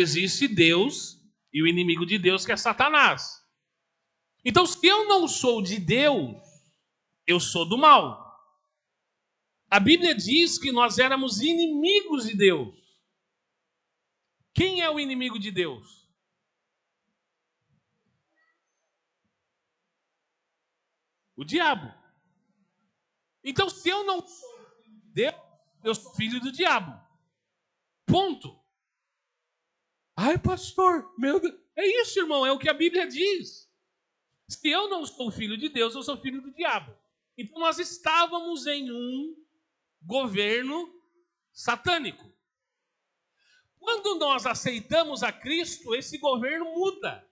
Existe Deus e o inimigo de Deus, que é Satanás. Então, se eu não sou de Deus, eu sou do mal. A Bíblia diz que nós éramos inimigos de Deus. Quem é o inimigo de Deus? O diabo. Então, se eu não sou filho de Deus, eu sou filho do diabo. Ponto. Ai, pastor, meu Deus. É isso, irmão, é o que a Bíblia diz. Se eu não sou filho de Deus, eu sou filho do diabo. Então, nós estávamos em um governo satânico. Quando nós aceitamos a Cristo, esse governo muda.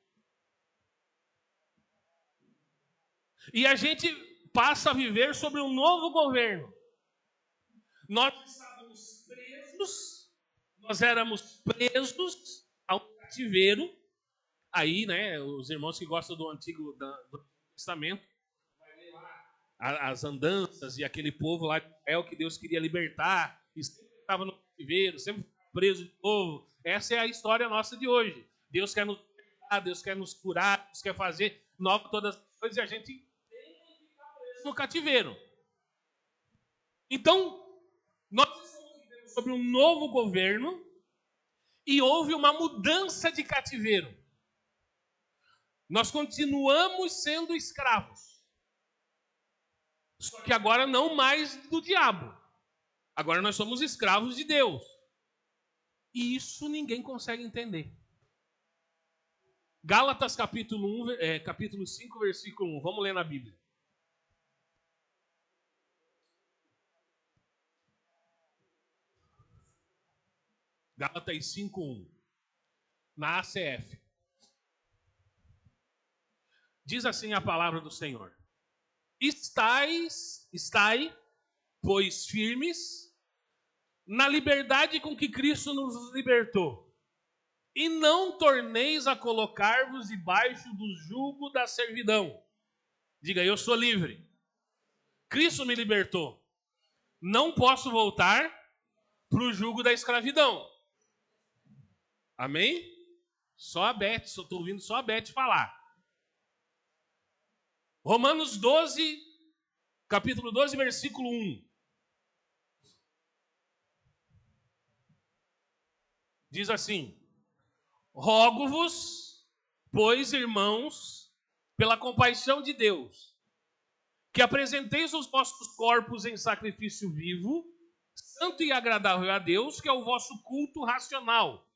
E a gente passa a viver sobre um novo governo. Nós estávamos presos, nós éramos presos ao cativeiro. Aí, né, os irmãos que gostam do Antigo do Testamento, vai ler lá as andanças e aquele povo lá é o que Deus queria libertar, e sempre estava no cativeiro, sempre preso de novo. Essa é a história nossa de hoje. Deus quer nos libertar, Deus quer nos curar, Deus quer fazer nova todas as coisas e a gente tem que ficar preso no cativeiro. Então, nós estamos vivendo sobre um novo governo e houve uma mudança de cativeiro. Nós continuamos sendo escravos. Só que agora não mais do diabo. Agora nós somos escravos de Deus. E isso ninguém consegue entender. Gálatas capítulo 5, versículo 1. Vamos ler na Bíblia. Gálatas 5, 1. Na ACF. Diz assim a palavra do Senhor. Estai, pois, firmes na liberdade com que Cristo nos libertou. E não torneis a colocar-vos debaixo do jugo da servidão. Diga, eu sou livre. Cristo me libertou. Não posso voltar para o jugo da escravidão. Amém? Só a Beth, estou ouvindo só a Beth falar. Romanos 12, capítulo 12, versículo 1. Diz assim: rogo-vos, pois, irmãos, pela compaixão de Deus, que apresenteis os vossos corpos em sacrifício vivo, santo e agradável a Deus, que é o vosso culto racional.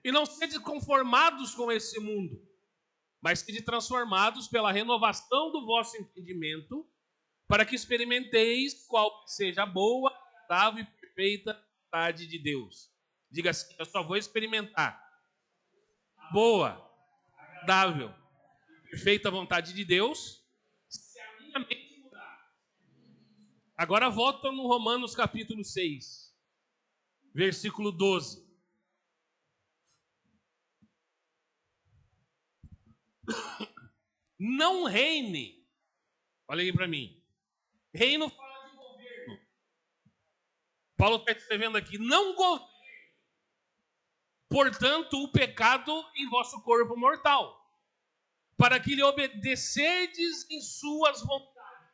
E não sede conformados com esse mundo, mas sede transformados pela renovação do vosso entendimento, para que experimenteis qual seja a boa, agradável e perfeita vontade de Deus. Diga assim, eu só vou experimentar a boa, agradável e perfeita vontade de Deus se a minha mente mudar. Agora volta no Romanos capítulo 6, versículo 12. Não reine. Olha aí para mim. Reino fala de governo. Paulo está escrevendo aqui, não governe, portanto, o pecado em vosso corpo mortal, para que lhe obedecerdes em suas vontades.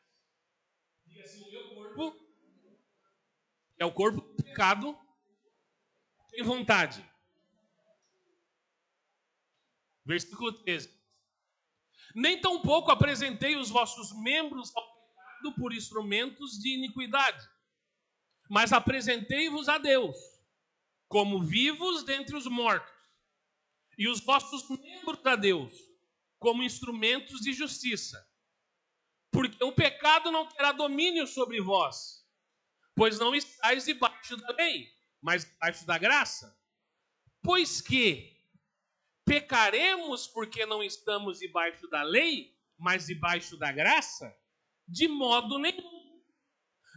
Diga assim, o meu corpo é o corpo do pecado em vontade. Versículo 13. Nem tampouco apresentei os vossos membros ao pecado por instrumentos de iniquidade, mas apresentei-vos a Deus, como vivos dentre os mortos, e os vossos membros a Deus, como instrumentos de justiça. Porque o pecado não terá domínio sobre vós, pois não estáis debaixo da lei, mas debaixo da graça. Pois que pecaremos porque não estamos debaixo da lei, mas debaixo da graça? De modo nenhum.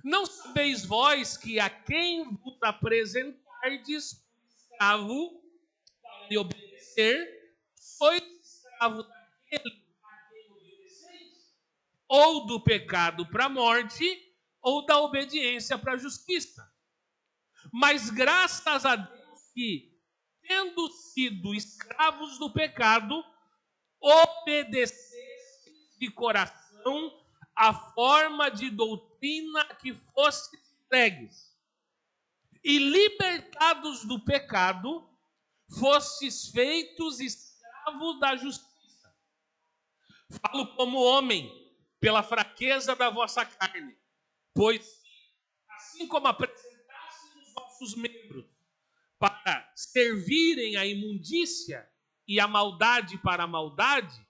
Não sabeis vós que a quem vos apresentardes escravo para lhe obedecer, sois escravo daquele a quem obedeceis? Ou do pecado para a morte, ou da obediência para a justiça. Mas graças a Deus que, tendo sido escravos do pecado, obedecestes de coração a forma de doutrina que fostes entregues, e libertados do pecado, fostes feitos escravos da justiça. Falo como homem, pela fraqueza da vossa carne, pois assim como apresentastes os vossos membros para servirem à imundícia e a maldade para a maldade,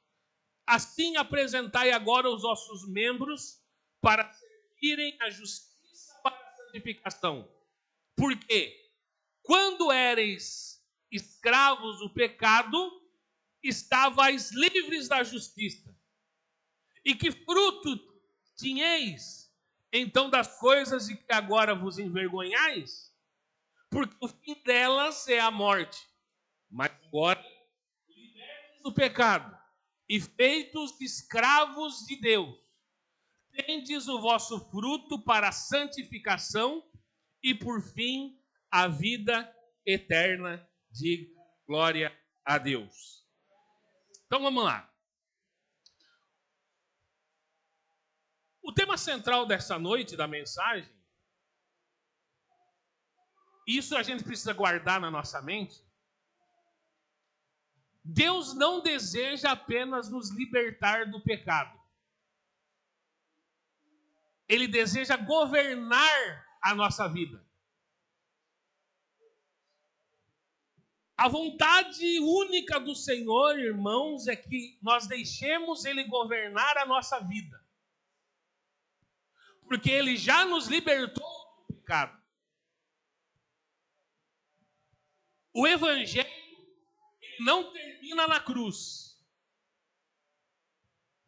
assim apresentai agora os vossos membros para servirem à justiça para a santificação. Porque quando éreis escravos do pecado, estavais livres da justiça. E que fruto tinhais então das coisas de que agora vos envergonhais? Porque o fim delas é a morte. Mas agora, libertos do pecado e feitos escravos de Deus, tendes o vosso fruto para a santificação e, por fim, a vida eterna. Diga glória a Deus. Então vamos lá. O tema central dessa noite, da mensagem, isso a gente precisa guardar na nossa mente. Deus não deseja apenas nos libertar do pecado. Ele deseja governar a nossa vida. A vontade única do Senhor, irmãos, é que nós deixemos Ele governar a nossa vida. Porque Ele já nos libertou do pecado. O Evangelho não termina na cruz.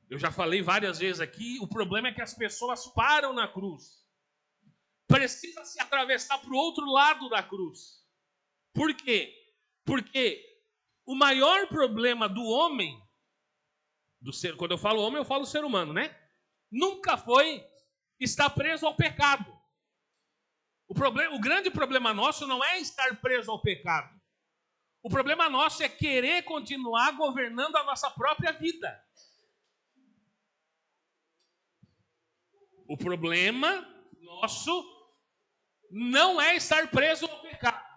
Eu já falei várias vezes aqui, o problema é que as pessoas param na cruz. Precisa se atravessar para o outro lado da cruz. Por quê? Porque o maior problema do homem, quando eu falo homem, eu falo ser humano, né? Nunca foi estar preso ao pecado. O grande problema nosso não é estar preso ao pecado. O problema nosso é querer continuar governando a nossa própria vida. O problema nosso não é estar preso ao pecado.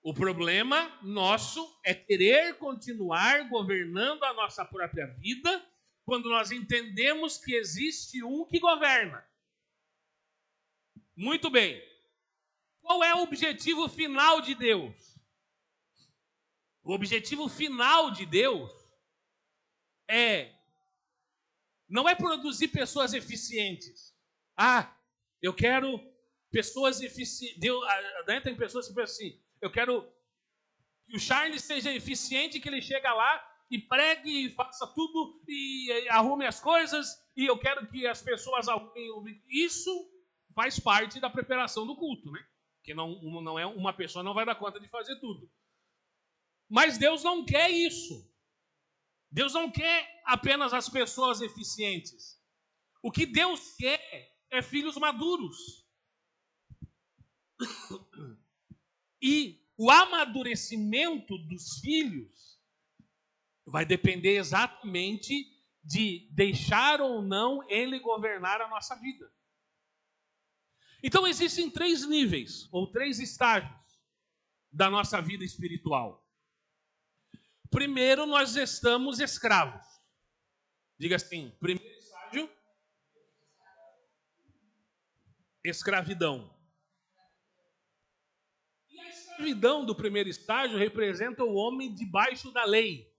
O problema nosso é querer continuar governando a nossa própria vida quando nós entendemos que existe um que governa. Muito bem. Qual é o objetivo final de Deus? O objetivo final de Deus não é produzir pessoas eficientes. Eu quero pessoas eficientes. Tem pessoas que pensam assim, eu quero que o Charles seja eficiente, que ele chega lá e pregue, e faça tudo, e arrume as coisas, e eu quero que as pessoas arrumem. Isso faz parte da preparação do culto, né? Porque não é uma pessoa não vai dar conta de fazer tudo. Mas Deus não quer isso. Deus não quer apenas as pessoas eficientes. O que Deus quer é filhos maduros. E o amadurecimento dos filhos vai depender exatamente de deixar ou não Ele governar a nossa vida. Então existem 3 níveis, ou 3 estágios da nossa vida espiritual. Primeiro, nós estamos escravos. Diga assim, primeiro estágio, escravidão. E a escravidão do primeiro estágio representa o homem debaixo da lei.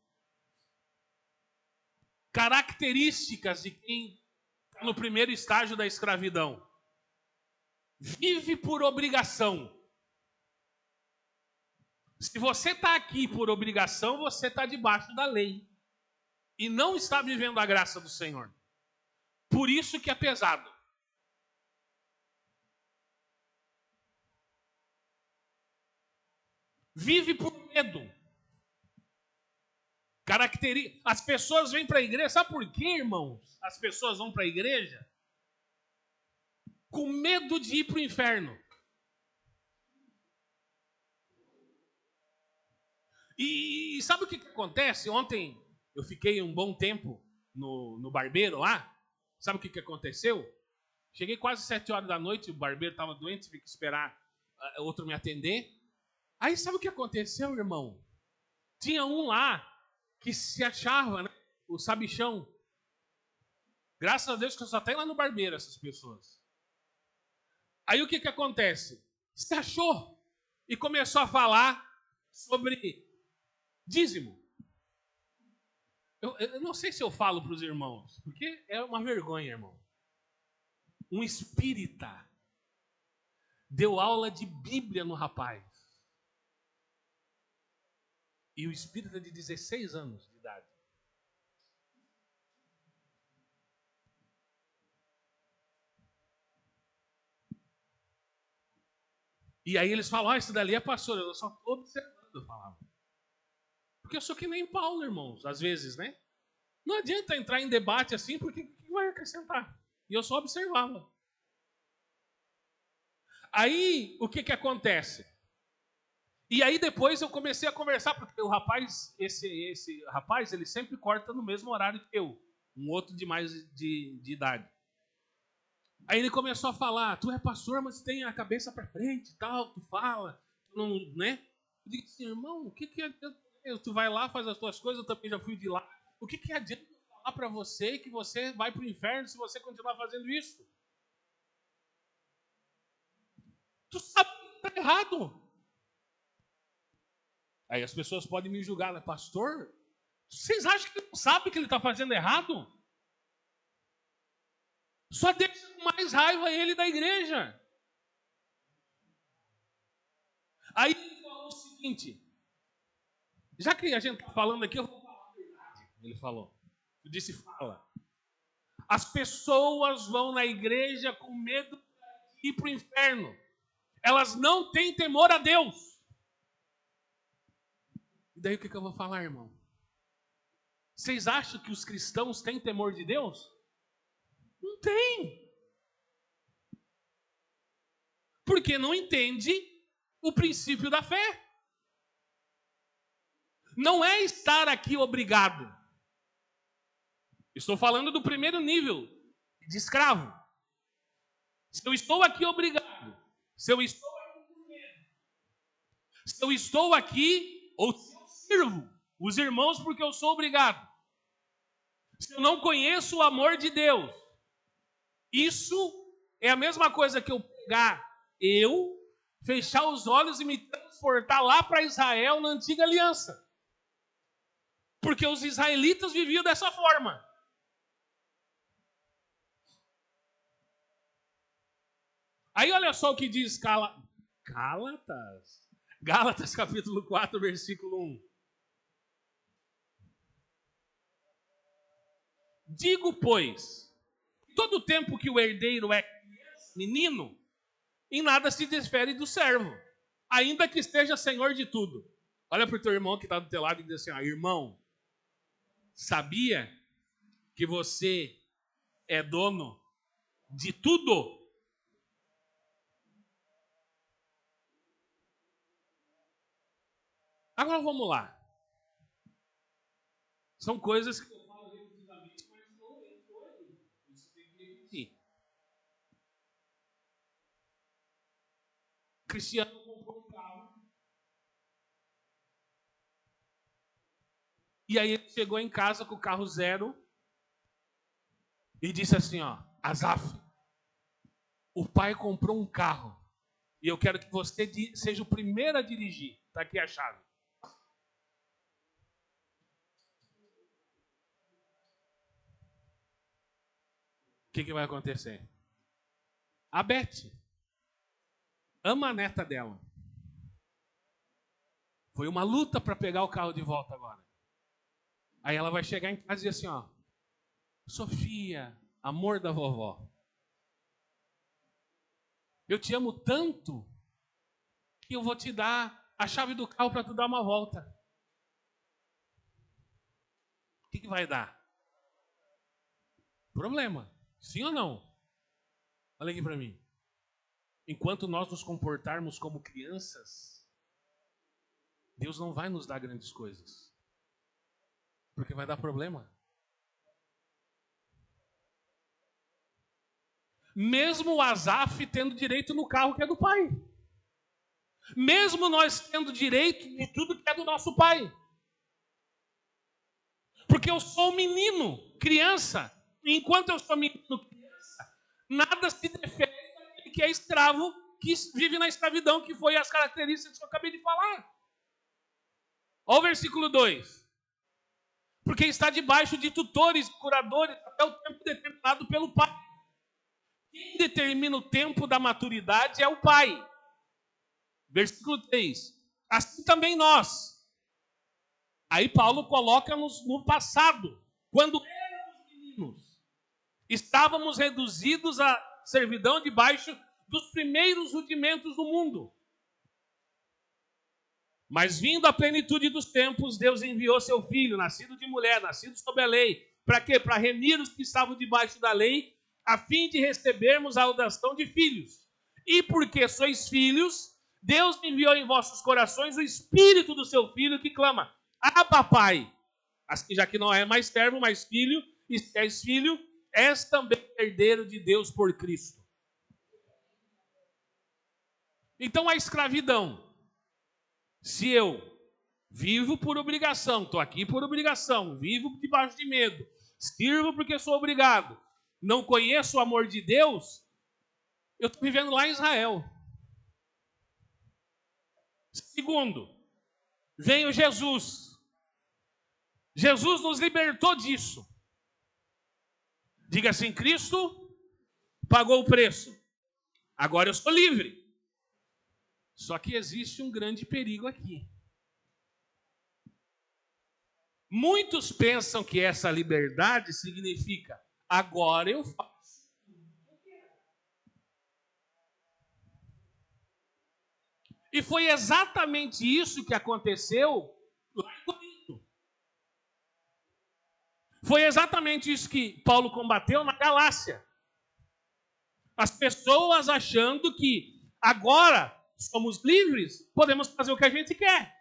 Características de quem está no primeiro estágio da escravidão. Vive por obrigação. Se você está aqui por obrigação, você está debaixo da lei. E não está vivendo a graça do Senhor. Por isso que é pesado. Vive por medo. As pessoas vêm para a igreja. Sabe por quê, irmãos? As pessoas vão para a igreja com medo de ir para o inferno. E sabe o que acontece? Ontem eu fiquei um bom tempo no barbeiro lá. Sabe o que aconteceu? Cheguei quase 7 horas da noite, o barbeiro estava doente, tive que esperar outro me atender. Aí sabe o que aconteceu, irmão? Tinha um lá que se achava, né, o sabichão. Graças a Deus que eu só tenho lá no barbeiro essas pessoas. Aí o que acontece? Se achou e começou a falar sobre dízimo. Eu não sei se eu falo para os irmãos, porque é uma vergonha, irmão. Um espírita deu aula de Bíblia no rapaz. E o espírita de 16 anos de idade. E aí eles falam, isso dali é pastor. Eu só estou observando, eu falava. Porque eu sou que nem Paulo, irmãos, às vezes, né? Não adianta entrar em debate assim, porque o que vai acrescentar? E eu só observava. Aí, o que acontece? E aí depois eu comecei a conversar, porque o rapaz, esse rapaz, ele sempre corta no mesmo horário que eu. Um outro de mais de idade. Aí ele começou a falar, tu é pastor, mas tem a cabeça para frente e tal, tu fala, tu não, né? Eu digo assim, irmão, o que adianta? Tu vai lá, faz as tuas coisas, eu também já fui de lá. O que adianta falar para você que você vai para o inferno se você continuar fazendo isso? Tu sabe que está errado. Aí as pessoas podem me julgar, pastor, vocês acham que ele não sabe que ele está fazendo errado? Só deixa com mais raiva ele da igreja. Aí ele falou o seguinte, já que a gente está falando aqui, eu vou falar a verdade. Ele falou. Eu disse, fala. As pessoas vão na igreja com medo de ir para o inferno. Elas não têm temor a Deus. E daí o que eu vou falar, irmão? Vocês acham que os cristãos têm temor de Deus? Não tem. Porque não entende o princípio da fé. Não é estar aqui obrigado. Estou falando do primeiro nível de escravo. Se eu estou aqui obrigado, se eu estou aqui por medo, se eu estou aqui, ou se eu sirvo os irmãos porque eu sou obrigado, se eu não conheço o amor de Deus, isso é a mesma coisa que eu pegar, fechar os olhos e me transportar lá para Israel na antiga aliança. Porque os israelitas viviam dessa forma. Aí olha só o que diz Gálatas capítulo 4, versículo 1. Digo, pois, todo tempo que o herdeiro é menino, em nada se desfere do servo, ainda que esteja senhor de tudo. Olha para o teu irmão que está do teu lado e diz assim, irmão, sabia que você é dono de tudo? Agora vamos lá. São coisas que eu falo repetidamente, mas não entro aí. Isso tem que repetir. Cristiano comprou um carro. E aí ele chegou em casa com o carro zero e disse assim, Asaf, o pai comprou um carro e eu quero que você seja o primeiro a dirigir. Está aqui a chave. O que vai acontecer? A Beth ama a neta dela. Foi uma luta para pegar o carro de volta agora. Aí ela vai chegar em casa e dizer assim, Sofia, amor da vovó, eu te amo tanto que eu vou te dar a chave do carro para tu dar uma volta. O que vai dar? Problema. Sim ou não? Olha aqui para mim. Enquanto nós nos comportarmos como crianças, Deus não vai nos dar grandes coisas. Porque vai dar problema. Mesmo o Asaf tendo direito no carro que é do pai. Mesmo nós tendo direito de tudo que é do nosso pai. Porque eu sou um menino, criança. E enquanto eu sou menino, criança, nada se defende daquele que é escravo, que vive na escravidão, que foi as características que eu acabei de falar. Olha o versículo 2. Porque está debaixo de tutores, curadores, até o tempo determinado pelo pai. Quem determina o tempo da maturidade é o pai. Versículo 3. Assim também nós. Aí Paulo coloca-nos no passado. Quando éramos meninos, estávamos reduzidos à servidão debaixo dos primeiros rudimentos do mundo. Mas vindo a plenitude dos tempos, Deus enviou seu filho, nascido de mulher, nascido sob a lei. Para quê? Para remir os que estavam debaixo da lei, a fim de recebermos a adoção de filhos. E porque sois filhos, Deus enviou em vossos corações o Espírito do seu Filho que clama, Abba, Pai. Assim, já que não é mais servo, mas filho, e se és filho, és também herdeiro de Deus por Cristo. Então a escravidão, se eu vivo por obrigação, estou aqui por obrigação, vivo debaixo de medo, sirvo porque sou obrigado, não conheço o amor de Deus, eu estou vivendo lá em Israel. Segundo, veio Jesus. Jesus nos libertou disso. Diga assim, Cristo pagou o preço. Agora eu sou livre. Só que existe um grande perigo aqui. Muitos pensam que essa liberdade significa agora eu faço tudo que eu quero. E foi exatamente isso que aconteceu lá em Corinto. Foi exatamente isso que Paulo combateu na Galácia. As pessoas achando que agora somos livres, podemos fazer o que a gente quer.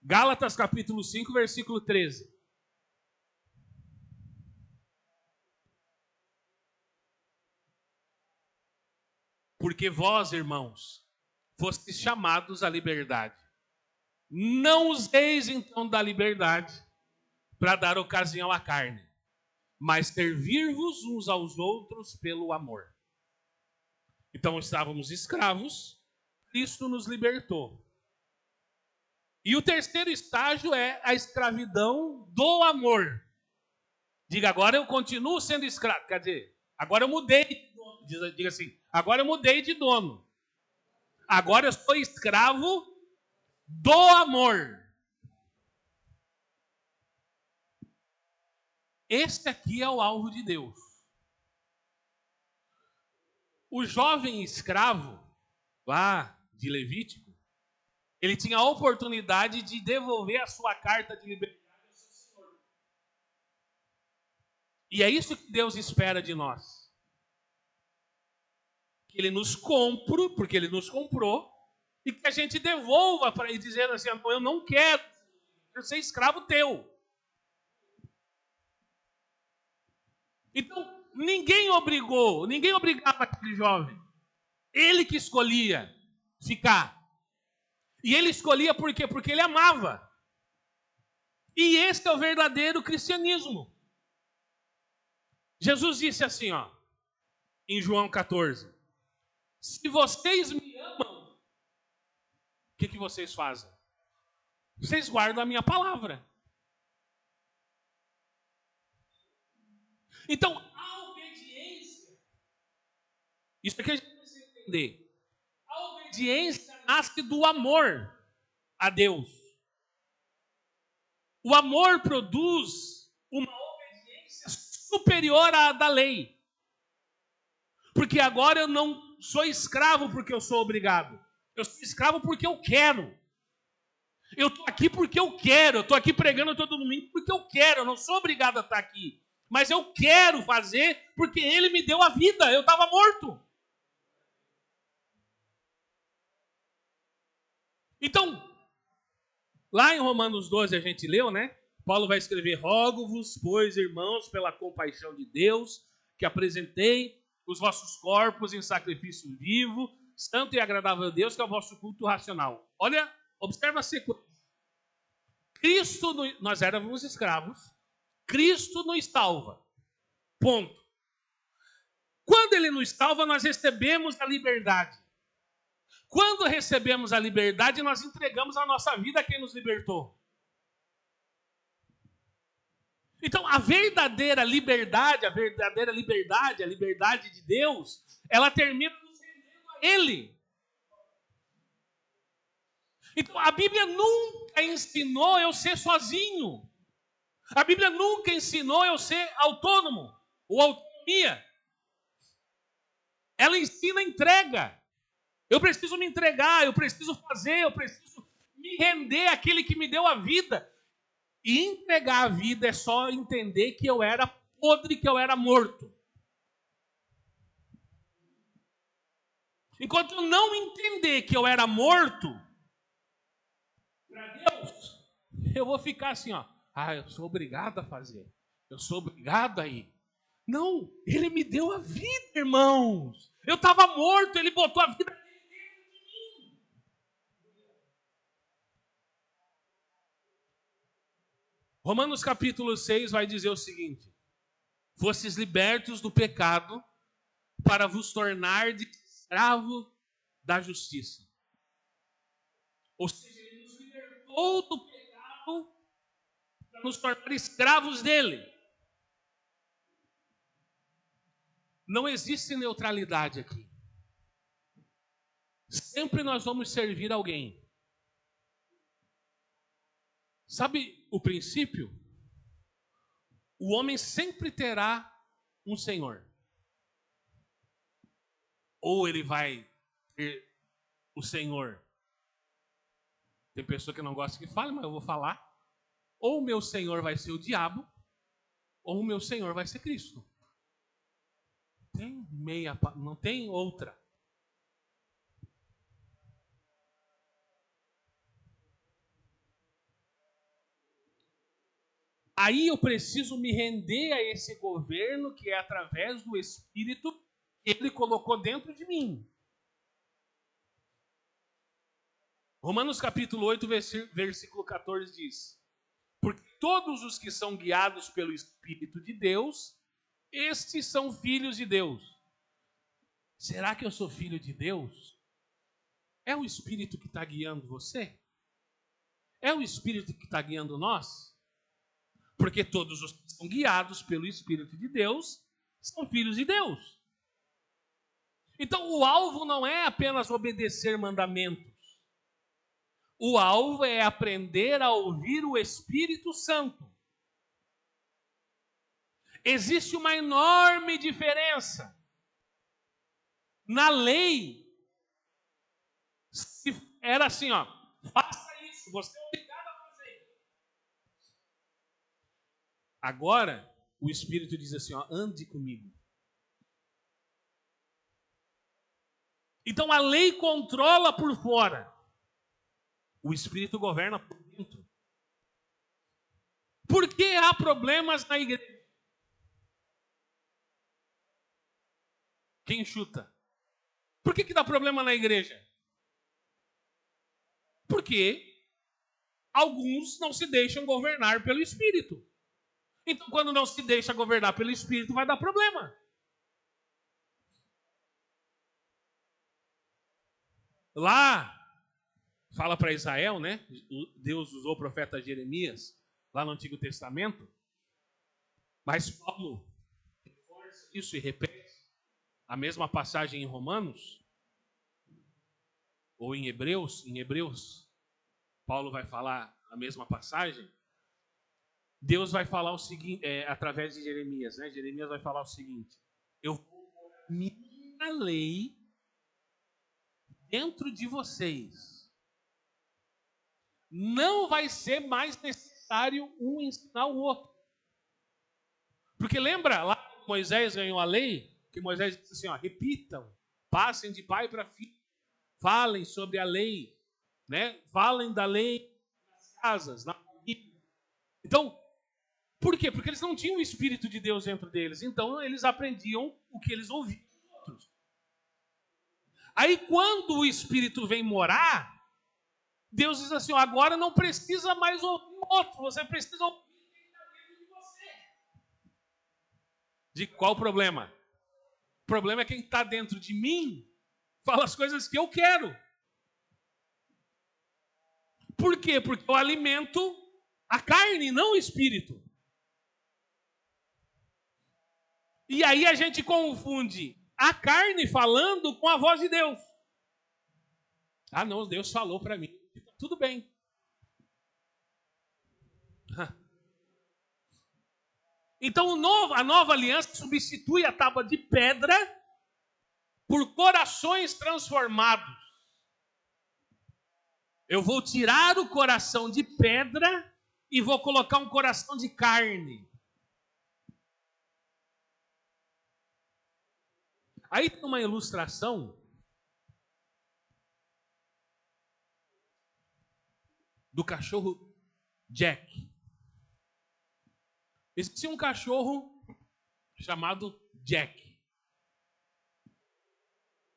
Gálatas capítulo 5, versículo 13. Porque vós, irmãos, fostes chamados à liberdade. Não useis então da liberdade para dar ocasião à carne, mas servir-vos uns aos outros pelo amor. Então estávamos escravos, Cristo nos libertou. E o terceiro estágio é a escravidão do amor. Diga, agora eu continuo sendo escravo. Quer dizer, agora eu mudei de dono. Diga assim, agora eu mudei de dono. Agora eu sou escravo do amor. Este aqui é o alvo de Deus. O jovem escravo, lá de Levítico, ele tinha a oportunidade de devolver a sua carta de liberdade ao seu senhor. E é isso que Deus espera de nós. Que ele nos compre, porque ele nos comprou, e que a gente devolva para ele dizendo assim, eu não quero ser escravo teu. Então, ninguém obrigava aquele jovem. Ele que escolhia ficar. E ele escolhia por quê? Porque ele amava. E esse é o verdadeiro cristianismo. Jesus disse assim, em João 14. Se vocês me amam, o que vocês fazem? Vocês guardam a minha palavra. Então, a obediência, isso aqui a gente precisa entender. A obediência nasce do amor a Deus. O amor produz uma obediência superior à da lei. Porque agora eu não sou escravo porque eu sou obrigado. Eu sou escravo porque eu quero. Eu estou aqui porque eu quero. Eu estou aqui pregando todo domingo porque eu quero. Eu não sou obrigado a estar aqui. Mas eu quero fazer porque ele me deu a vida. Eu estava morto. Então, Lá em Romanos 12 a gente leu, né? Paulo vai escrever: rogo-vos, pois, irmãos, pela compaixão de Deus, que apresentei os vossos corpos em sacrifício vivo, santo e agradável a Deus, que é o vosso culto racional. Olha, observa a sequência. Cristo, nós éramos escravos, Cristo nos salva. Ponto. Quando ele nos salva, nós recebemos a liberdade. Quando recebemos a liberdade, nós entregamos a nossa vida a quem nos libertou. Então, a verdadeira liberdade, a liberdade de Deus, ela termina nos rendendo a Ele. Então, a Bíblia nunca ensinou eu ser sozinho. A Bíblia nunca ensinou eu ser autônomo ou autonomia. Ela ensina entrega. Eu preciso me entregar, eu preciso fazer, eu preciso me render àquele que me deu a vida. E entregar a vida é só entender que eu era podre, que eu era morto. Enquanto eu não entender que eu era morto, para Deus, eu vou ficar assim, ó. Eu sou obrigado a fazer. Eu sou obrigado a ir. Não, Ele me deu a vida, irmãos. Eu estava morto, Ele botou a vida dentro de mim. Romanos capítulo 6 vai dizer o seguinte: fostes libertos do pecado para vos tornar de escravo da justiça. Ou seja, Ele nos libertou do pecado para nos tornar escravos dele. Não existe neutralidade aqui. Sempre nós vamos servir alguém. Sabe o princípio? O homem sempre terá um senhor. Ou ele vai ter o senhor. Tem pessoa que não gosta que fale, mas eu vou falar. Ou o meu senhor vai ser o diabo, ou o meu senhor vai ser Cristo. Não tem outra. Aí eu preciso me render a esse governo que é através do Espírito que Ele colocou dentro de mim. Romanos capítulo 8, versículo 14 diz: porque todos os que são guiados pelo Espírito de Deus, estes são filhos de Deus. Será que eu sou filho de Deus? É o Espírito que está guiando você? É o Espírito que está guiando nós? Porque todos os que são guiados pelo Espírito de Deus são filhos de Deus. Então, o alvo não é apenas obedecer mandamentos. O alvo é aprender a ouvir o Espírito Santo. Existe uma enorme diferença. Na lei, era assim, ó, faça isso, você é obrigado a fazer. Agora, o Espírito diz assim, ó, ande comigo. Então, a lei controla por fora. O Espírito governa por dentro. Por que há problemas na igreja? Quem chuta? Por que dá problema na igreja? Porque alguns não se deixam governar pelo Espírito. Então, quando não se deixa governar pelo Espírito, vai dar problema. Lá, fala para Israel, né? Deus usou o profeta Jeremias, lá no Antigo Testamento. Mas Paulo reforça isso e repete a mesma passagem em Romanos, ou em Hebreus, Paulo vai falar a mesma passagem. Deus vai falar o seguinte, através de Jeremias, né? Jeremias vai falar o seguinte: eu vou pôr a minha lei dentro de vocês. Não vai ser mais necessário um ensinar o outro. Porque lembra lá que Moisés ganhou a lei? Que Moisés disse assim, ó, repitam, passem de pai para filho, falem sobre a lei, né? Falem da lei casas, na família. Então, por quê? Porque eles não tinham o Espírito de Deus dentro deles. Então, eles aprendiam o que eles ouviam dos outros. Aí, quando o Espírito vem morar, Deus diz assim, agora não precisa mais ouvir o outro, você precisa ouvir quem está dentro de você. De qual problema? O problema é quem está dentro de mim fala as coisas que eu quero. Por quê? Porque eu alimento a carne, não o espírito. E aí a gente confunde a carne falando com a voz de Deus. Ah, não, Deus falou para mim. Tudo bem. Então a nova aliança substitui a tábua de pedra por corações transformados. Eu vou tirar o coração de pedra e vou colocar um coração de carne. Aí tem uma ilustração do cachorro Jack. Existia um cachorro chamado Jack.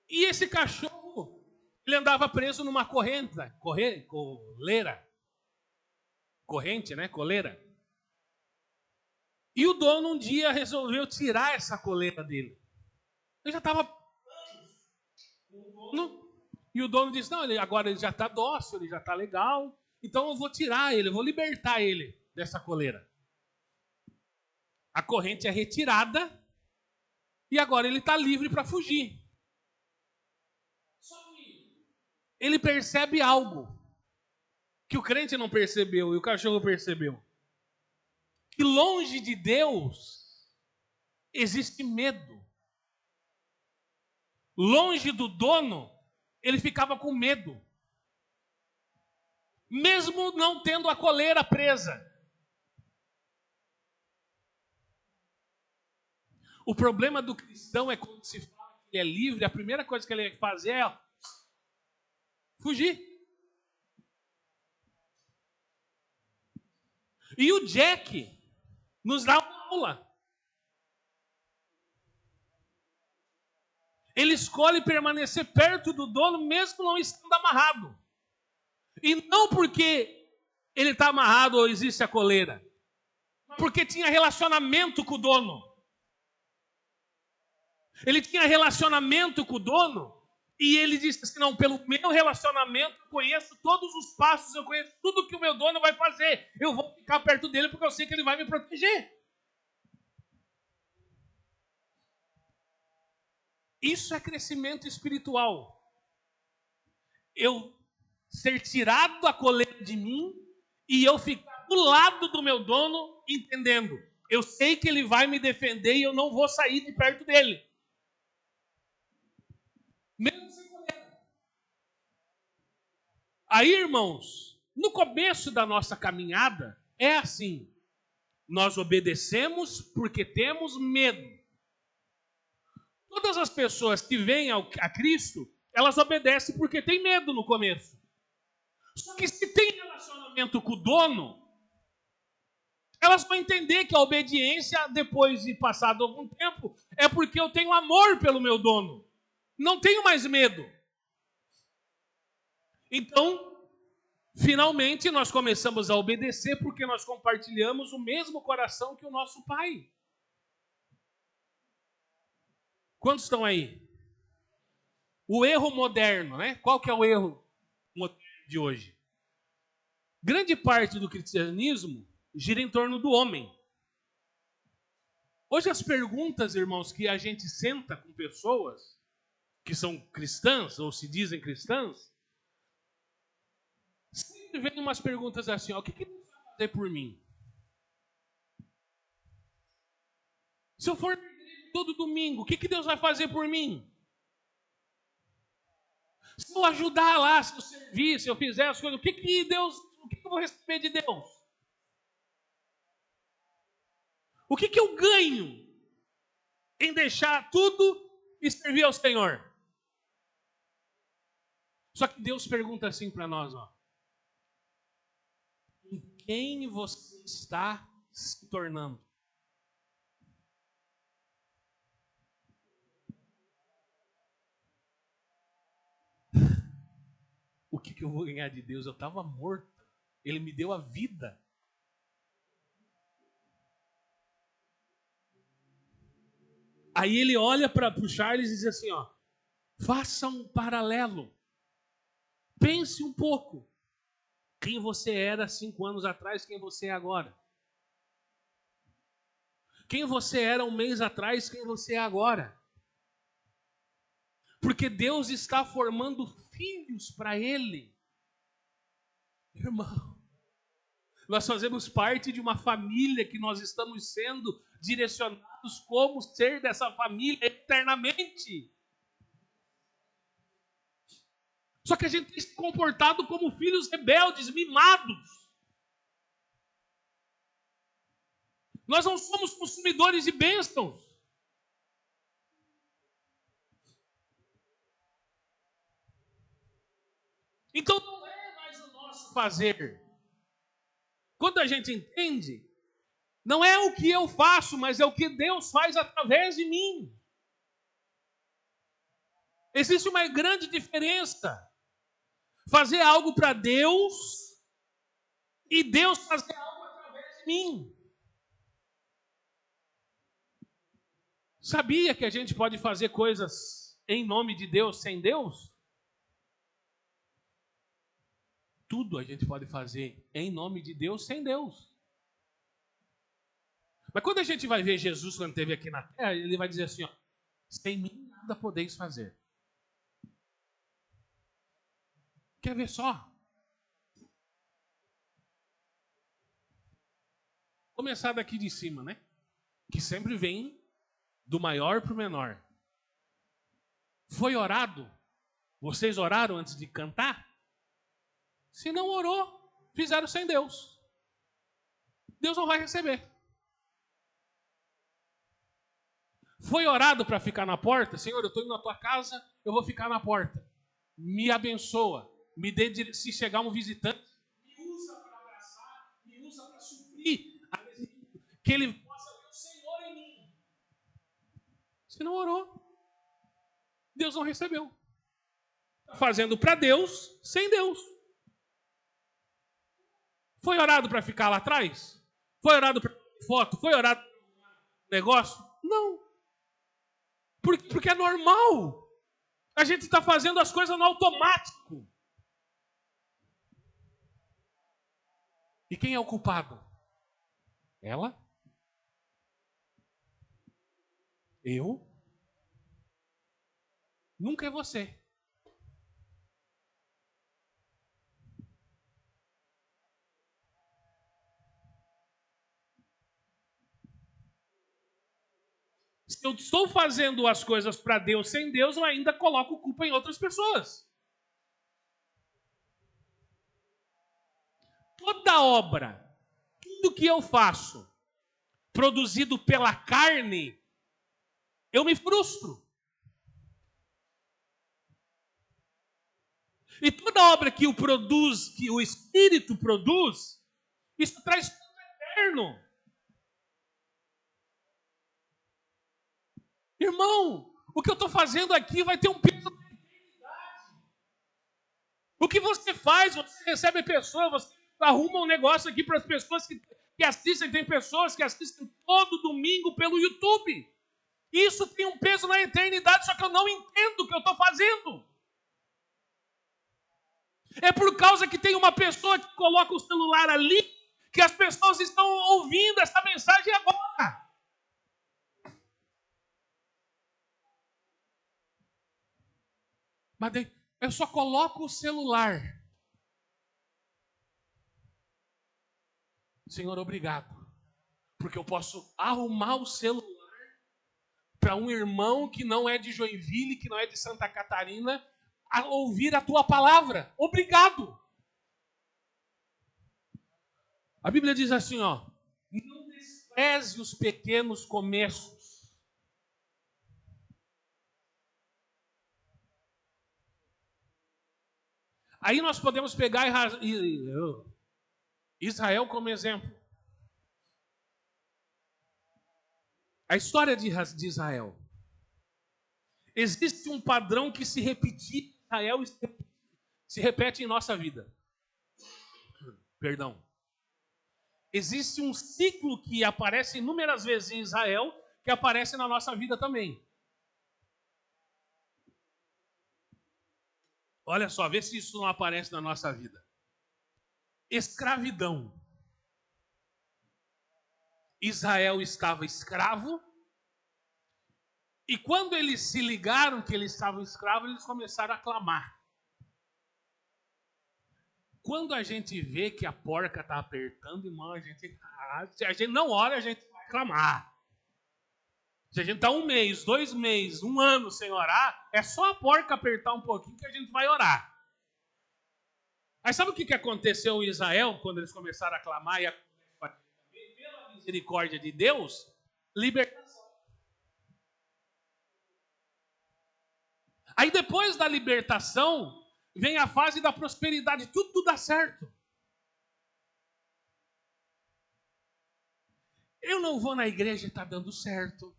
E esse cachorro, ele andava preso numa coleira. Corrente, né? Coleira. E o dono um dia resolveu tirar essa coleira dele. Ele já estava... E o dono disse, não, agora ele já está dócil, ele já está legal. Então eu vou tirar ele, eu vou libertar ele dessa coleira. A corrente é retirada e agora ele está livre para fugir. Só que ele percebe algo que o crente não percebeu e o cachorro percebeu. Que longe de Deus existe medo. Longe do dono, ele ficava com medo. Mesmo não tendo a coleira presa. O problema do cristão é quando se fala que ele é livre, a primeira coisa que ele vai fazer é fugir. E o Jack nos dá uma aula. Ele escolhe permanecer perto do dono mesmo não estando amarrado. E não porque ele está amarrado ou existe a coleira. Porque tinha relacionamento com o dono. Ele tinha relacionamento com o dono e ele disse assim, não, pelo meu relacionamento eu conheço todos os passos, eu conheço tudo que o meu dono vai fazer. Eu vou ficar perto dele porque eu sei que ele vai me proteger. Isso é crescimento espiritual. Eu ser tirado da coleira de mim e eu ficar do lado do meu dono entendendo. Eu sei que ele vai me defender e eu não vou sair de perto dele. Mesmo sem coleira. Aí, irmãos, no começo da nossa caminhada, é assim. Nós obedecemos porque temos medo. Todas as pessoas que vêm a Cristo, elas obedecem porque têm medo no começo. Só que se tem relacionamento com o dono, elas vão entender que a obediência, depois de passado algum tempo, é porque eu tenho amor pelo meu dono. Não tenho mais medo. Então, finalmente, nós começamos a obedecer porque nós compartilhamos o mesmo coração que o nosso Pai. Quantos estão aí? O erro moderno, né? Qual que é o erro moderno de hoje? Grande parte do cristianismo gira em torno do homem. Hoje as perguntas, irmãos, que a gente senta com pessoas que são cristãs ou se dizem cristãs, sempre vem umas perguntas assim, ó, o que Deus vai fazer por mim? Se eu for todo domingo, o que Deus vai fazer por mim? Se eu ajudar lá, se eu servir, se eu fizer as coisas, o que eu vou receber de Deus? O que eu ganho em deixar tudo e servir ao Senhor? Só que Deus pergunta assim para nós, ó. quem você está se tornando. O que eu vou ganhar de Deus? Eu estava morto. Ele me deu a vida. Aí ele olha para o Charles e diz assim, ó, faça um paralelo. Pense um pouco. Quem você era 5 anos atrás, quem você é agora. Quem você era 1 mês atrás, quem você é agora. Porque Deus está formando filhos para Ele. Irmão, nós fazemos parte de uma família que nós estamos sendo direcionados como ser dessa família eternamente. Só que a gente tem se comportado como filhos rebeldes, mimados. Nós não somos consumidores de bênçãos. Então não é mais o nosso fazer. Quando a gente entende, não é o que eu faço, mas é o que Deus faz através de mim. Existe uma grande diferença. Fazer algo para Deus e Deus fazer algo através de mim. Sabia que a gente pode fazer coisas em nome de Deus sem Deus? Tudo a gente pode fazer em nome de Deus sem Deus. Mas quando a gente vai ver Jesus quando esteve aqui na terra, ele vai dizer assim, ó, sem mim nada podeis fazer. Quer ver só? Vou começar daqui de cima, né? Que sempre vem do maior para o menor. Foi orado? Vocês oraram antes de cantar? Se não orou, fizeram sem Deus. Deus não vai receber. Foi orado para ficar na porta? Senhor, eu estou indo na tua casa, eu vou ficar na porta. Me abençoa. Me dê, se chegar um visitante, me usa para abraçar, me usa para suprir. Que ele possa ver o Senhor em mim. Se não orou, Deus não recebeu. Está fazendo para Deus, sem Deus. Foi orado para ficar lá atrás? Foi orado para foto? Foi orado para negócio? Não. Porque é normal. A gente está fazendo as coisas no automático. E quem é o culpado? Ela? Eu? Nunca é você. Se eu estou fazendo as coisas para Deus sem Deus, eu ainda coloco culpa em outras pessoas. Toda obra, tudo que eu faço, produzido pela carne, eu me frustro. E toda obra que o Espírito produz, isso traz tudo eterno. Irmão, o que eu estou fazendo aqui vai ter um peso na eternidade. O que você faz, você recebe pessoas, você arruma um negócio aqui para as pessoas que assistem, tem pessoas que assistem todo domingo pelo YouTube. Isso tem um peso na eternidade, só que eu não entendo o que eu estou fazendo. É por causa que tem uma pessoa que coloca o celular ali, que as pessoas estão ouvindo essa mensagem agora. Mas eu só coloco o celular. Senhor, obrigado. Porque eu posso arrumar o celular para um irmão que não é de Joinville, que não é de Santa Catarina, a ouvir a tua palavra. Obrigado. A Bíblia diz assim, ó, não despreze os pequenos começos. Aí nós podemos pegar Israel como exemplo. A história de Israel. Existe um padrão que se repetia em Israel e se repete em nossa vida. Perdão. Existe um ciclo que aparece inúmeras vezes em Israel, que aparece na nossa vida também. Olha só, vê se isso não aparece na nossa vida. Escravidão. Israel estava escravo, e quando eles se ligaram que eles estavam escravos, eles começaram a clamar. Quando a gente vê que a porca está apertando, irmão, se a gente não ora, a gente vai clamar. Se a gente está 1 mês, 2 meses, 1 ano sem orar, é só a porca apertar um pouquinho que a gente vai orar. Aí sabe o que aconteceu em Israel quando eles começaram a clamar e pela misericórdia de Deus? Libertação. Aí depois da libertação, vem a fase da prosperidade, tudo dá certo. Eu não vou na igreja e está dando certo.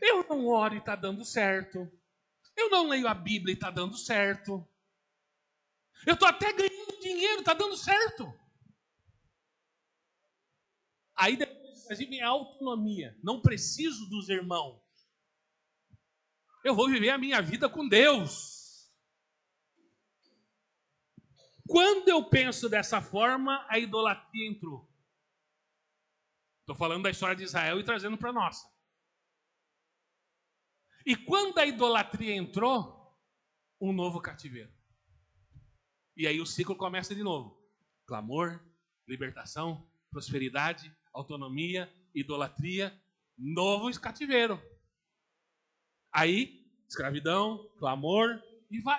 Eu não oro e está dando certo. Eu não leio a Bíblia e está dando certo. Eu estou até ganhando dinheiro, está dando certo. Aí depois a gente vem a autonomia. Não preciso dos irmãos. Eu vou viver a minha vida com Deus. Quando eu penso dessa forma, a idolatria entrou. Estou falando da história de Israel e trazendo para nós. E quando a idolatria entrou, um novo cativeiro. E aí o ciclo começa de novo. Clamor, libertação, prosperidade, autonomia, idolatria, novo cativeiro. Aí, escravidão, clamor,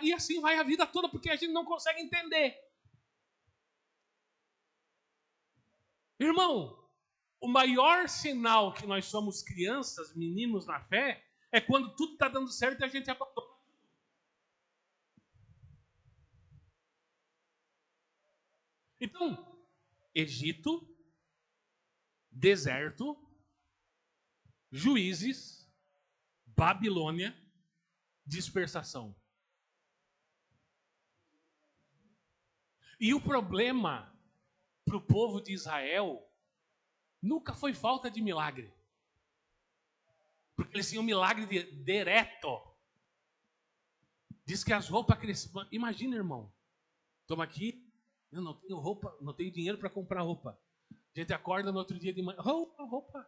e assim vai a vida toda, porque a gente não consegue entender. Irmão, o maior sinal que nós somos crianças, meninos na fé, é quando tudo está dando certo e a gente abandona. Então, Egito, deserto, Juízes, Babilônia, dispersação. E o problema para o povo de Israel nunca foi falta de milagre. Porque eles tinham um milagre direto. Diz que as roupas cresciam. Imagina, irmão. Toma aqui. Eu não tenho roupa, não tenho dinheiro para comprar roupa. A gente acorda no outro dia de manhã. Roupa.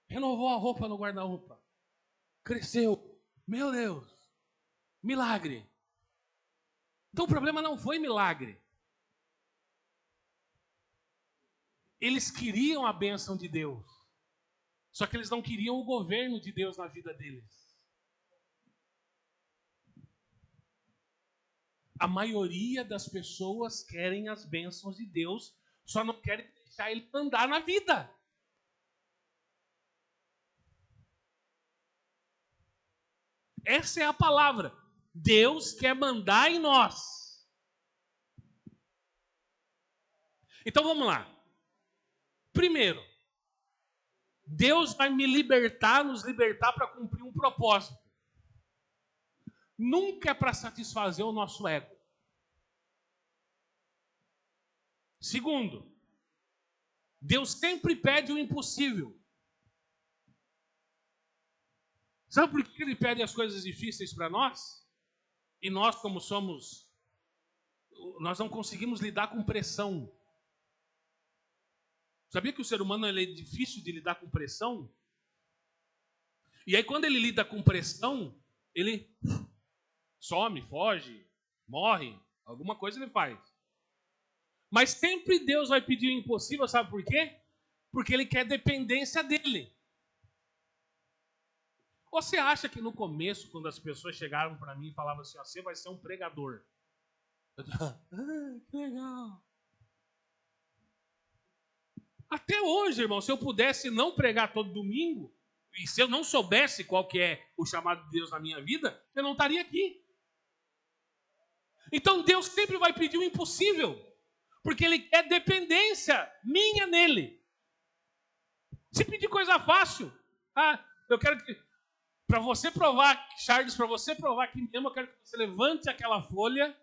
Renovou a roupa no guarda-roupa. Cresceu. Meu Deus. Milagre. Então o problema não foi milagre. Eles queriam a bênção de Deus. Só que eles não queriam o governo de Deus na vida deles. A maioria das pessoas querem as bênçãos de Deus, só não querem deixar ele andar na vida. Essa é a palavra. Deus quer mandar em nós. Então vamos lá. Primeiro, Deus vai me libertar, nos libertar para cumprir um propósito. Nunca é para satisfazer o nosso ego. Segundo, Deus sempre pede o impossível. Sabe por que Ele pede as coisas difíceis para nós? E nós, como somos, nós não conseguimos lidar com pressão. Sabia que o ser humano ele é difícil de lidar com pressão? E aí quando ele lida com pressão, ele some, foge, morre, alguma coisa ele faz. Mas sempre Deus vai pedir o impossível, sabe por quê? Porque Ele quer dependência dEle. Você acha que no começo, quando as pessoas chegaram para mim e falavam assim, você vai ser um pregador? Eu que legal. Até hoje, irmão, se eu pudesse não pregar todo domingo, e se eu não soubesse qual que é o chamado de Deus na minha vida, eu não estaria aqui. Então Deus sempre vai pedir o impossível. Porque ele quer dependência minha nele. Se pedir coisa fácil, eu quero que, para você provar, Charles, para você provar que mesmo, eu quero que você levante aquela folha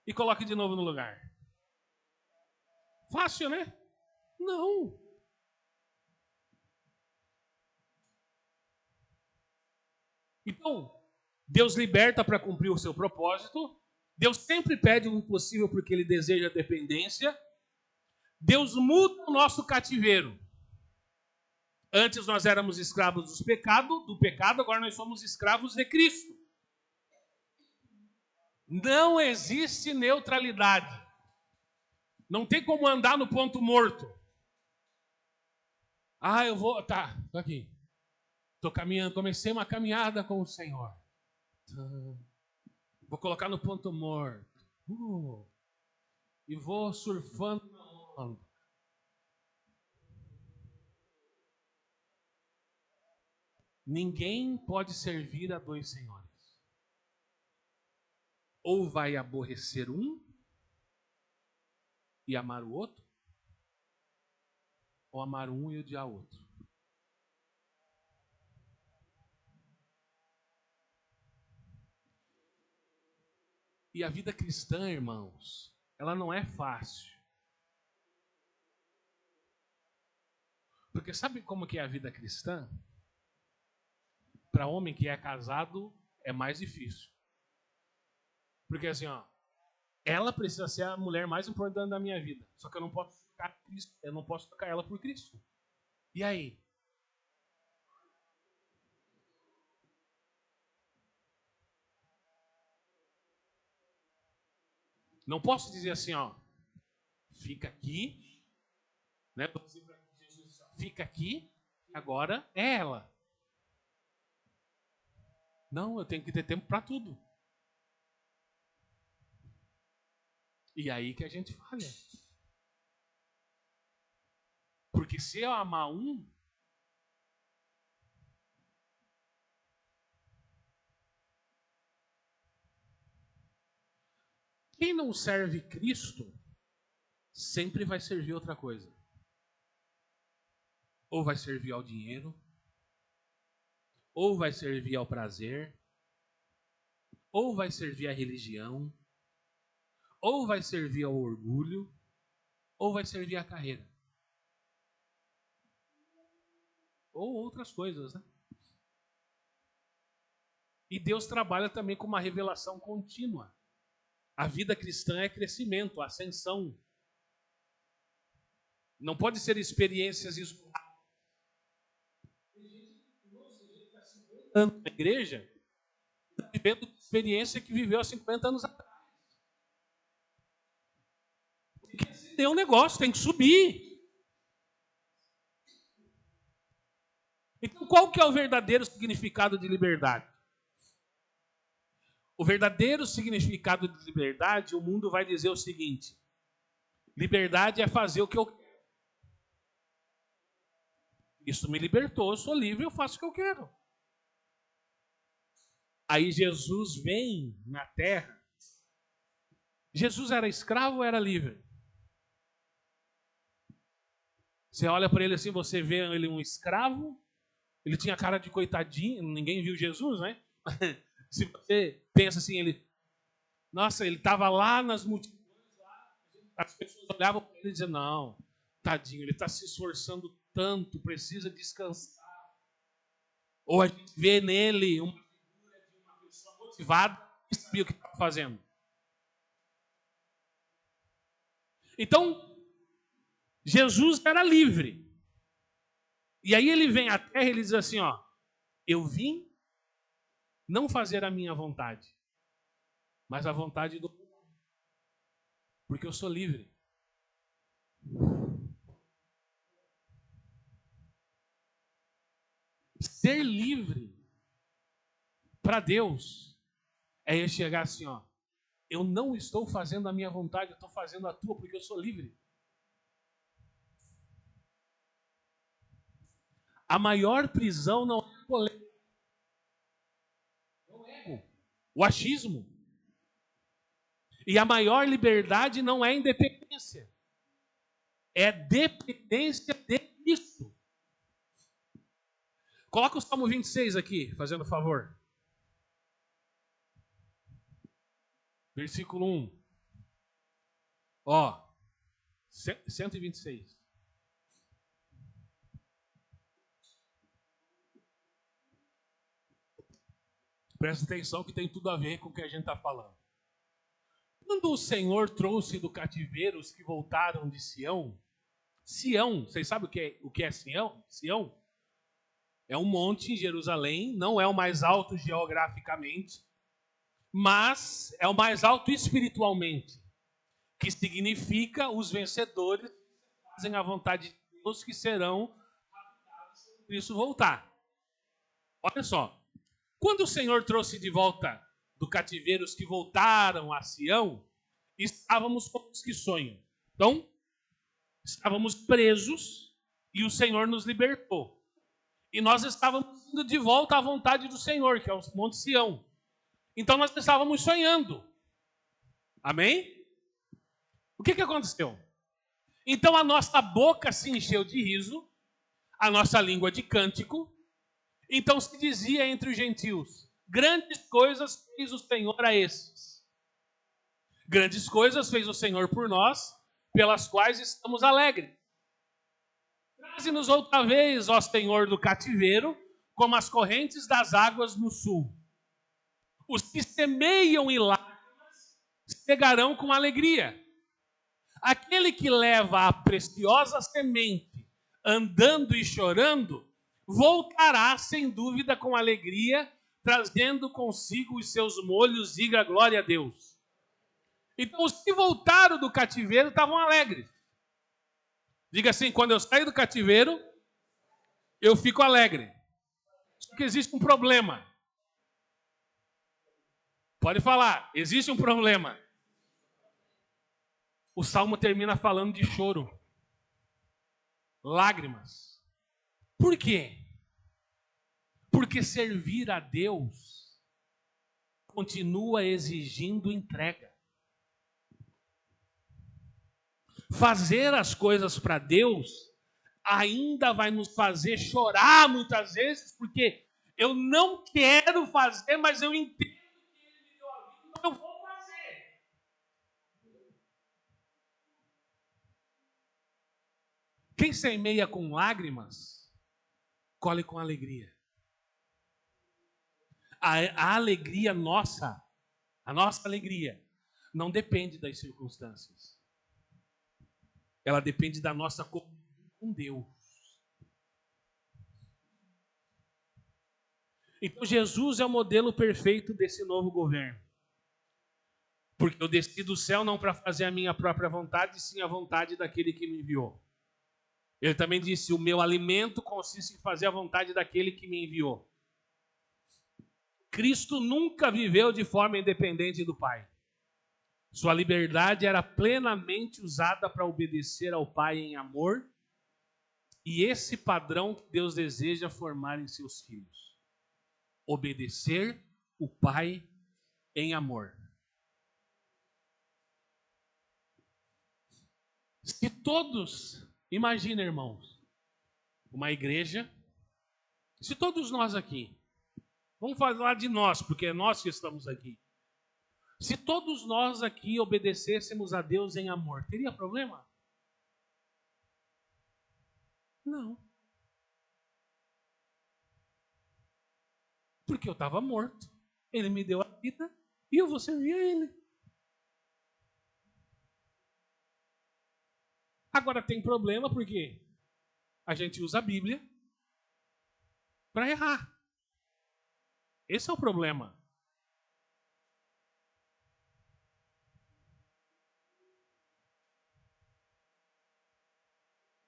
e coloque de novo no lugar. Fácil, né? Não. Então, Deus liberta para cumprir o seu propósito. Deus sempre pede o impossível porque ele deseja dependência. Deus muda o nosso cativeiro. Antes nós éramos escravos do pecado, agora nós somos escravos de Cristo. Não existe neutralidade. Não tem como andar no ponto morto. Eu vou, tô aqui. Tô caminhando, comecei uma caminhada com o Senhor. Vou colocar no ponto morto. E vou surfando na onda. Ninguém pode servir a dois senhores. Ou vai aborrecer um e amar o outro, ou amar um e odiar o outro. E a vida cristã, irmãos, ela não é fácil. Porque sabe como que é a vida cristã? Para homem que é casado, é mais difícil. Porque assim, ela precisa ser a mulher mais importante da minha vida. Só que eu não posso tocar Cristo, eu não posso tocar ela por Cristo. E aí? Não posso dizer assim, fica aqui, né? Fica aqui, agora é ela. Não, eu tenho que ter tempo para tudo. E aí que a gente falha. Porque se eu amar um, quem não serve Cristo sempre vai servir outra coisa. Ou vai servir ao dinheiro, ou vai servir ao prazer, ou vai servir à religião, ou vai servir ao orgulho, ou vai servir à carreira. Ou outras coisas, né? E Deus trabalha também com uma revelação contínua. A vida cristã é crescimento, ascensão. Não pode ser experiências isoladas. Na igreja, está vivendo experiência que viveu há 50 anos atrás. Tem um negócio, tem que subir. Então, qual que é o verdadeiro significado de liberdade? O verdadeiro significado de liberdade, o mundo vai dizer o seguinte: liberdade é fazer o que eu quero. Isso me libertou, eu sou livre, eu faço o que eu quero. Aí Jesus vem na terra. Jesus era escravo ou era livre? Você olha para ele assim, você vê ele um escravo, ele tinha cara de coitadinho, ninguém viu Jesus, né? Se você pensa assim, ele estava lá nas multidões, as pessoas olhavam para ele e diziam, não, tadinho, ele está se esforçando tanto, precisa descansar. Ou a gente vê nele uma figura de uma pessoa motivada que sabia o que estava fazendo. Então, Jesus era livre. E aí ele vem à terra e ele diz assim, eu vim não fazer a minha vontade, mas a vontade do Pai. Porque eu sou livre. Ser livre para Deus é eu chegar assim, eu não estou fazendo a minha vontade, eu estou fazendo a tua porque eu sou livre. A maior prisão não é a polêmica, não é o achismo. E a maior liberdade não é independência, é dependência de Cristo. Coloca o Salmo 26 aqui, fazendo favor. Versículo 1. Ó, 126. Presta atenção que tem tudo a ver com o que a gente está falando. Quando o Senhor trouxe do cativeiro os que voltaram de Sião, Sião, vocês sabem o que é Sião? Sião é um monte em Jerusalém, não é o mais alto geograficamente, mas é o mais alto espiritualmente, que significa os vencedores que fazem a vontade de Deus, que serão quando Cristo voltar. Olha só, quando o Senhor trouxe de volta do cativeiro os que voltaram a Sião, estávamos como os que sonham. Então, estávamos presos e o Senhor nos libertou. E nós estávamos indo de volta à vontade do Senhor, que é o Monte Sião. Então nós estávamos sonhando. Amém? O que aconteceu? Então a nossa boca se encheu de riso, a nossa língua de cântico. Então se dizia entre os gentios: grandes coisas fez o Senhor a esses. Grandes coisas fez o Senhor por nós, pelas quais estamos alegres. Traze-nos outra vez, ó Senhor, do cativeiro, como as correntes das águas no sul. Os que semeiam em lágrimas cegarão com alegria. Aquele que leva a preciosa semente, andando e chorando, voltará sem dúvida com alegria, trazendo consigo os seus molhos, diga glória a Deus. Então os que voltaram do cativeiro estavam alegres. Diga assim: quando eu saio do cativeiro, eu fico alegre. Só que existe um problema. Pode falar, existe um problema. O Salmo termina falando de choro, lágrimas. Por quê? Porque servir a Deus continua exigindo entrega. Fazer as coisas para Deus ainda vai nos fazer chorar muitas vezes, porque eu não quero fazer, mas eu entendo que Ele me deu a vida, então eu vou fazer. Quem semeia com lágrimas, colhe com alegria. A alegria nossa, a nossa alegria, não depende das circunstâncias. Ela depende da nossa comunhão com Deus. Então Jesus é o modelo perfeito desse novo governo. Porque eu desci do céu não para fazer a minha própria vontade, sim a vontade daquele que me enviou. Ele também disse: o meu alimento consiste em fazer a vontade daquele que me enviou. Cristo nunca viveu de forma independente do Pai. Sua liberdade era plenamente usada para obedecer ao Pai em amor, e esse padrão que Deus deseja formar em seus filhos. Obedecer o Pai em amor. Se todos, imagina, irmãos, uma igreja, se todos nós aqui, vamos falar de nós, porque é nós que estamos aqui. Se todos nós aqui obedecêssemos a Deus em amor, teria problema? Não. Porque eu estava morto. Ele me deu a vida e eu vou servir a Ele. Agora tem problema porque a gente usa a Bíblia para errar. Esse é o problema.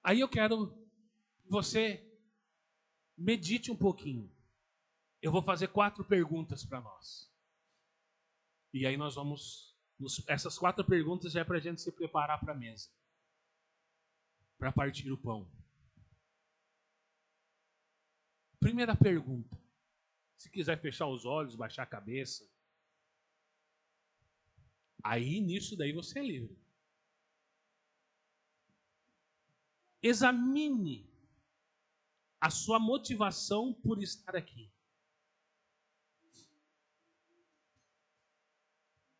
Aí eu quero que você medite um pouquinho. Eu vou fazer 4 perguntas para nós. E aí nós vamos... Essas 4 perguntas já é para a gente se preparar para a mesa. Para partir o pão. Primeira pergunta. Se quiser fechar os olhos, baixar a cabeça. Aí, nisso daí, você é livre. Examine a sua motivação por estar aqui.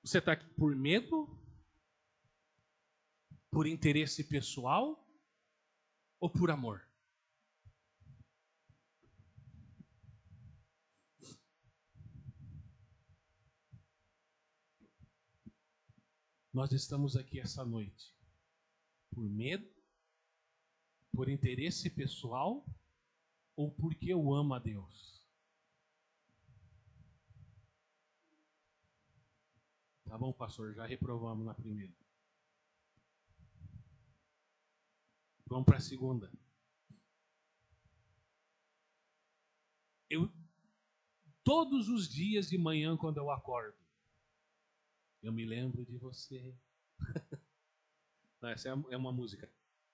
Você está aqui por medo? Por interesse pessoal? Ou por amor? Nós estamos aqui essa noite por medo, por interesse pessoal ou porque eu amo a Deus? Tá bom, pastor, já reprovamos na primeira. Vamos para a segunda. Todos os dias de manhã, quando eu acordo, eu me lembro de você. Não, essa é uma música.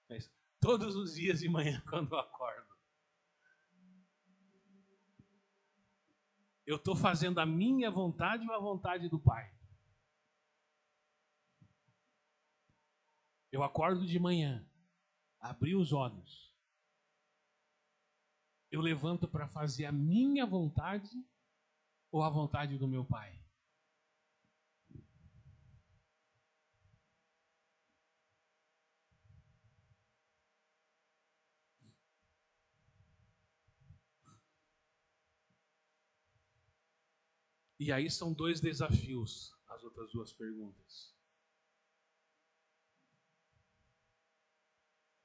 É isso. Todos os dias de manhã, quando eu acordo, eu estou fazendo a minha vontade ou a vontade do Pai? Eu acordo de manhã, abri os olhos, eu levanto para fazer a minha vontade ou a vontade do meu Pai? E aí são dois desafios, as outras duas perguntas.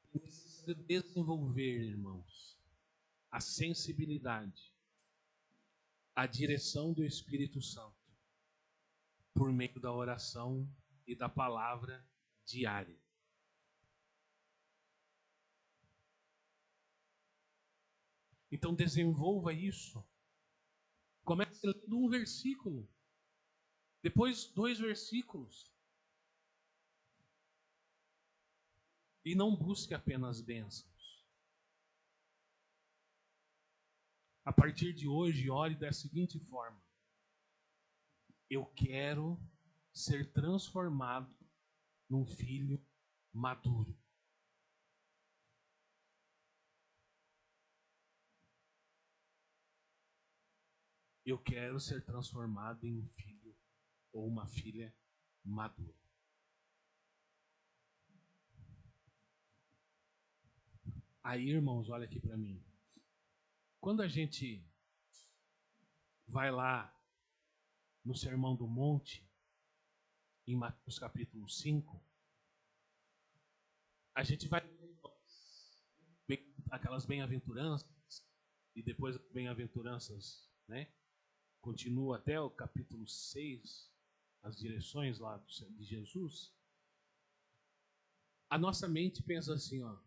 Precisa desenvolver, irmãos, a sensibilidade, a direção do Espírito Santo, por meio da oração e da palavra diária. Então desenvolva isso. Comece lendo um versículo, depois 2 versículos. E não busque apenas bênçãos. A partir de hoje, ore da seguinte forma: eu quero ser transformado num filho maduro. Eu quero ser transformado em um filho ou uma filha madura. Aí, irmãos, olha aqui para mim. Quando a gente vai lá no Sermão do Monte, em Mateus capítulo 5, a gente vai aquelas bem-aventuranças, e depois as bem-aventuranças, né? Continua até o capítulo 6, as direções lá de Jesus. A nossa mente pensa assim, ó,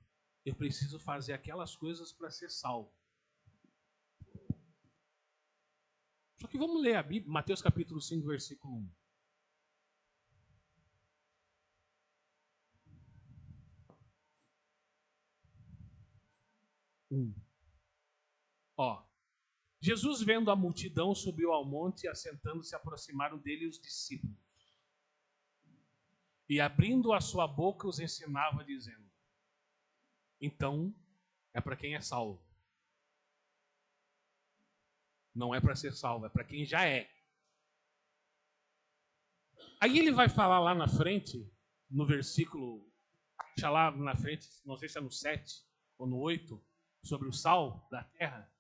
eu preciso fazer aquelas coisas para ser salvo. Só que vamos ler a Bíblia, Mateus capítulo 5, versículo 1. Ó, Jesus, vendo a multidão, subiu ao monte e, assentando-se, aproximaram dele os discípulos. E, abrindo a sua boca, os ensinava, dizendo: então, é para quem é salvo. Não é para ser salvo, é para quem já é. Aí ele vai falar lá na frente, no versículo, acha lá na frente, não sei se é no 7 ou no 8, sobre o sal da terra.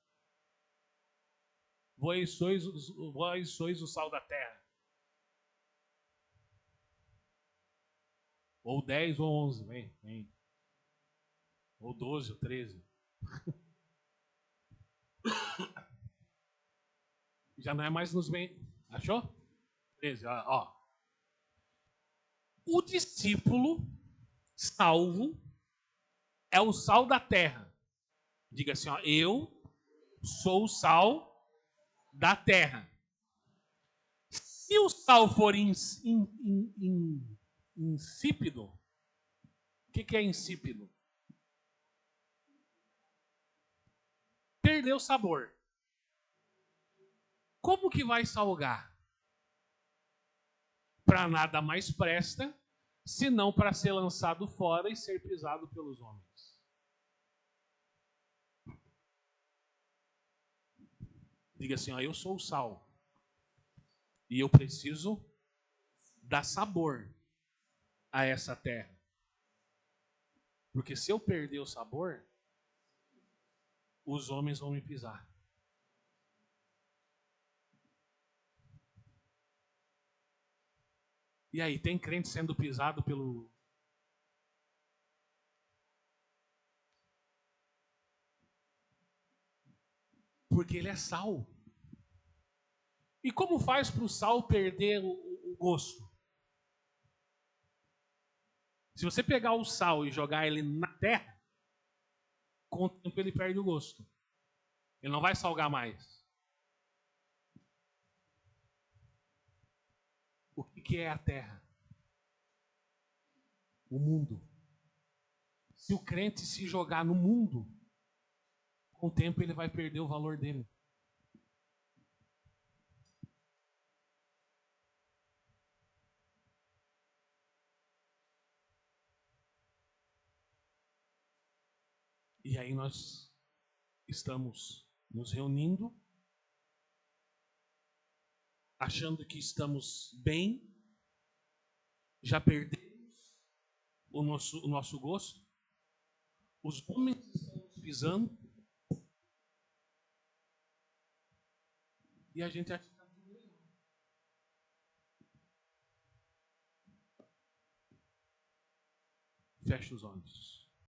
Vós sois o sal da terra. Ou 10 ou 11, vem. Ou 12 ou 13. Já não é mais nos bem. Achou? 13, ó. O discípulo salvo é o sal da terra. Diga assim, ó, eu sou o sal da terra. Se o sal for insípido, o que é insípido? Perdeu o sabor. Como que vai salgar? para nada mais presta, senão para ser lançado fora e ser pisado pelos homens. Diga assim, ó, eu sou o sal. E eu preciso dar sabor a essa terra. Porque se eu perder o sabor, os homens vão me pisar. E aí, tem crente sendo pisado pelo... Porque ele é sal. E como faz para o sal perder o gosto? Se você pegar o sal e jogar ele na terra, com o tempo ele perde o gosto. Ele não vai salgar mais. O que é a terra? O mundo. Se o crente se jogar no mundo, com o tempo ele vai perder o valor dele. E aí nós estamos nos reunindo, achando que estamos bem, já perdemos o nosso gosto, os homens estão nos pisando, e a gente acha que está tudo legal. Feche os olhos.